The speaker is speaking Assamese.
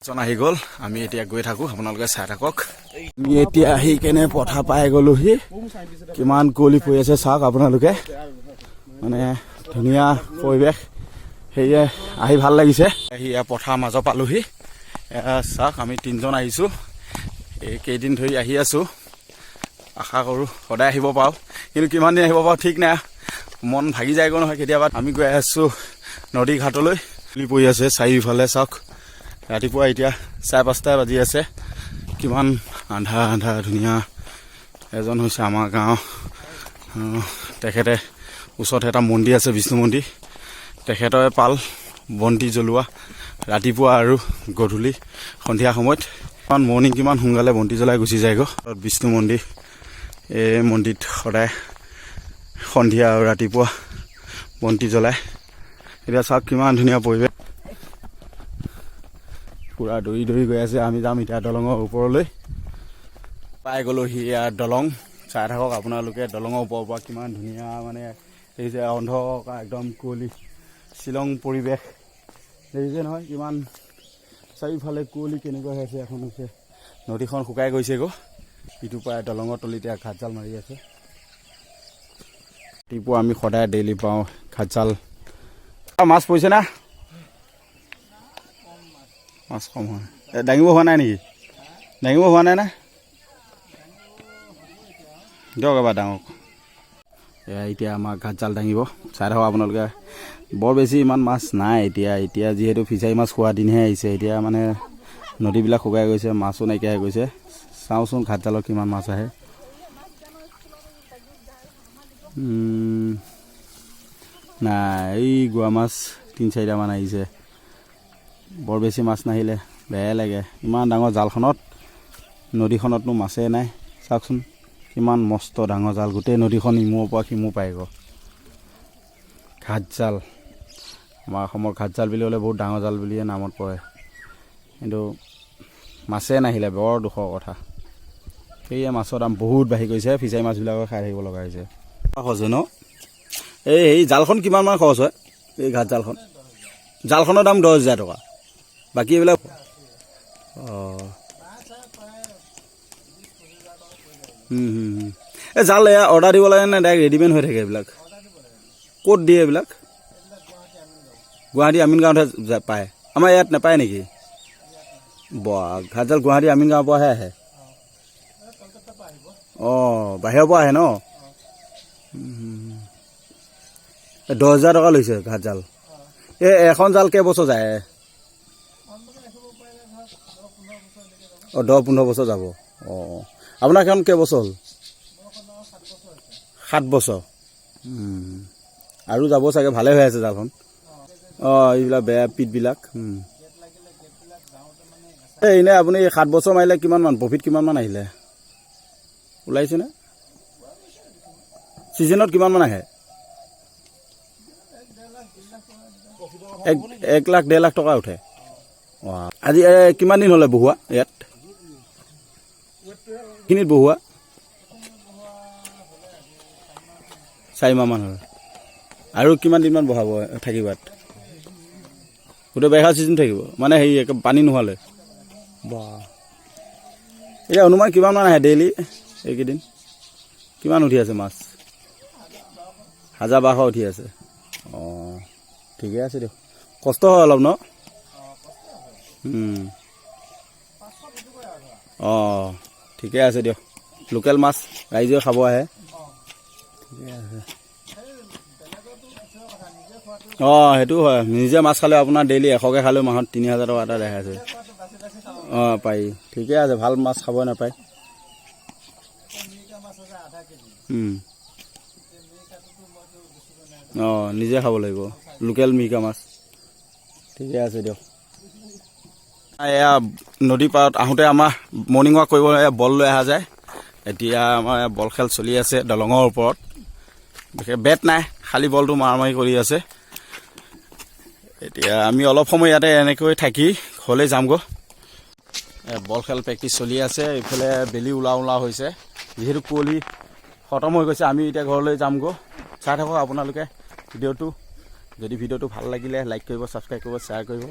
আহি গ'ল আমি এতিয়া গৈ থাকো আপোনালোকে চাই থাকক আমি এতিয়া আহি কেনে পথা পাই গ'লোহি কিমান কুঁৱলী পৰি আছে চাওক আপোনালোকে মানে ধুনীয়া পৰিৱেশ সেয়ে আহি ভাল লাগিছে আহি পথাৰ মাজৰ পালোহি চাওক আমি তিনিজন আহিছো এই কেইদিন ধৰি আহি আছো আশা কৰো সদায় আহিব পাৰো কিন্তু কিমান দিন আহিব পাৰো ঠিক নাই মন ভাগি যায়গৈ নহয় কেতিয়াবা আমি গৈ আছো নদী ঘাটলৈ কুঁৱলী পৰি আছে চাৰিওফালে চাওক ৰাতিপুৱা এতিয়া 5:30 বাজি আছে কিমান আন্ধাৰ আন্ধাৰ ধুনীয়া এজন হৈছে আমাৰ গাঁও তেখেতে ওচৰত এটা মন্দিৰ আছে বিষ্ণু মন্দিৰ তেখেতৰে পাল বন্তি জ্বলোৱা ৰাতিপুৱা আৰু গধূলি সন্ধিয়া সময়ত কিমান মৰ্ণিং কিমান সোনকালে বন্তি জ্বলাই গুচি যায়গৈ বিষ্ণু মন্দিৰ এই মন্দিৰত সদায় সন্ধিয়া আৰু ৰাতিপুৱা বন্তি জ্বলাই এতিয়া চাওক কিমান ধুনীয়া পৰিৱেশ পুৰা দৌৰি দৌৰি গৈ আছে আমি যাম এতিয়া দলঙৰ ওপৰলৈ পাই গ'লোহি ইয়াৰ দলং চাই থাকক আপোনালোকে দলঙৰ ওপৰৰ পৰা কিমান ধুনীয়া মানে এই যে অন্ধকাৰ একদম কুঁৱলী শ্বিলং পৰিৱেশ দেখিছে নহয় কিমান চাৰিওফালে কুঁৱলী কেনেকুৱা হৈ আছে এখন হৈছে নদীখন শুকাই গৈছে গৈ ইটো পাই দলঙৰ তলিতে ঘাটজাল মাৰি আছে ৰাতিপুৱা আমি সদায় ডেইলি পাওঁ ঘাটজাল মাছ পৰিছে না মাছ কম হয় দাঙিব হোৱা নাই নেকি দাঙিব হোৱা নাই না দিয়ক এবাৰ ডাঙৰক এতিয়া আমাৰ ঘাটজাল দাঙিব চাই থাকক আপোনালোকে বৰ বেছি ইমান মাছ নাই এতিয়া যিহেতু ফিচাৰী মাছ খোৱা দিনহে আহিছে এতিয়া মানে নদীবিলাক শুকাই গৈছে মাছো নাইকিয়া হৈ গৈছে চাওঁচোন ঘাটজালত কিমান মাছ আহে নাই এই গোৱা মাছ 3-4টামান আহিছে বৰ বেছি মাছ নাহিলে বেয়া লাগে ইমান ডাঙৰ জালখনত নদীখনতনো মাছেই নাই চাওকচোন কিমান মস্ত ডাঙৰ জাল গোটেই নদীখন ইমূৰৰ পৰা সিমূৰ পাই গ'ল ঘাটজাল আমাৰ অসমৰ ঘাটজাল বুলি ক'লে বহুত ডাঙৰ জাল বুলিয়ে নামত পৰে কিন্তু মাছেই নাহিলে বৰ দুখৰ কথা সেয়ে মাছৰ দাম বহুত বাঢ়ি গৈছে ফিচাৰী মাছবিলাকৰ খাই থাকিব লগা হৈছে খৰচ ন এই জালখন কিমানমান খৰচ হয় এই ঘাটজালখন জালখনৰ দাম 10,000 টকা বাকী এইবিলাক এই জাল এয়া অৰ্ডাৰ দিব লাগে নে ডাইৰেক্ট ৰেডিমেড হৈ থাকে এইবিলাক ক'ত দিয়ে এইবিলাক গুৱাহাটী আমিন গাঁৱতহে পায় আমাৰ ইয়াত নাপায় নেকি ঘাটজাল গুৱাহাটী আমিন গাঁৱৰ পৰাহে আহে বাহিৰৰ পৰা আহে ন 10,000 টকা লৈছে ঘাটজাল এই এখন জাল কেইবছৰ যায় 10-15 বছৰ যাব আপোনাৰ এখন কেইবছৰ হ'ল 7 বছৰ আৰু যাব চাগে ভালে হৈ আছে জালখন এইবিলাক বেয়া পিটবিলাক এনে আপুনি 7 বছৰ মাৰিলে কিমানমান প্ৰফিট কিমানমান আহিলে ওলাইছেনে ছিজনত কিমানমান আহে 1-1.5 লাখ টকা উঠে আজি কিমান দিন হ'লে বহুৱা ইয়াত খিনিত বহুৱা 4 মাহমান হ'ল আৰু কিমান দিনমান বহাব থাকিব ইয়াত গোটেই বাৰিষা ছিজন থাকিব মানে হেৰি পানী নোহোৱালৈ এতিয়া অনুমান কিমানমান আহে ডেইলি এইকেইদিন কিমান উঠি আছে মাছ 1000-1200 উঠি আছে ঠিকে আছে দিয়ক কষ্ট হয় অলপ ন ঠিকে আছে দিয়ক লোকেল মাছ ৰাইজে খাব আহে ঠিকে আছে সেইটো হয় নিজে মাছ খালে আপোনাৰ ডেইলি 100কে খালেও মাহত 3,000 টকা এটা ৰেহাই আছে পাৰি ঠিকে আছে ভাল মাছ খাব নাপায় নিজে খাব লাগিব লোকেল মিকা মাছ ঠিকে আছে দিয়ক এয়া নদী পাৰত আহোঁতে আমাৰ মৰ্ণিং ৱাক কৰিব বল লৈ অহা যায় এতিয়া আমাৰ বল খেল চলি আছে দলঙৰ ওপৰত বিশেষ বেট নাই খালী বলটো মাৰি কৰি আছে এতিয়া আমি অলপ সময় ইয়াতে এনেকৈ থাকি ঘৰলৈ যামগৈ বল খেল প্ৰেক্টিচ চলি আছে এইফালে বেলি ওলা হৈছে যিহেতু কুঁৱলী খতম হৈ গৈছে আমি এতিয়া ঘৰলৈ যামগৈ চাই থাকক আপোনালোকে ভিডিঅ'টো যদি ভিডিঅ'টো ভাল লাগিলে লাইক কৰিব ছাবস্ক্ৰাইব কৰিব শ্বেয়াৰ কৰিব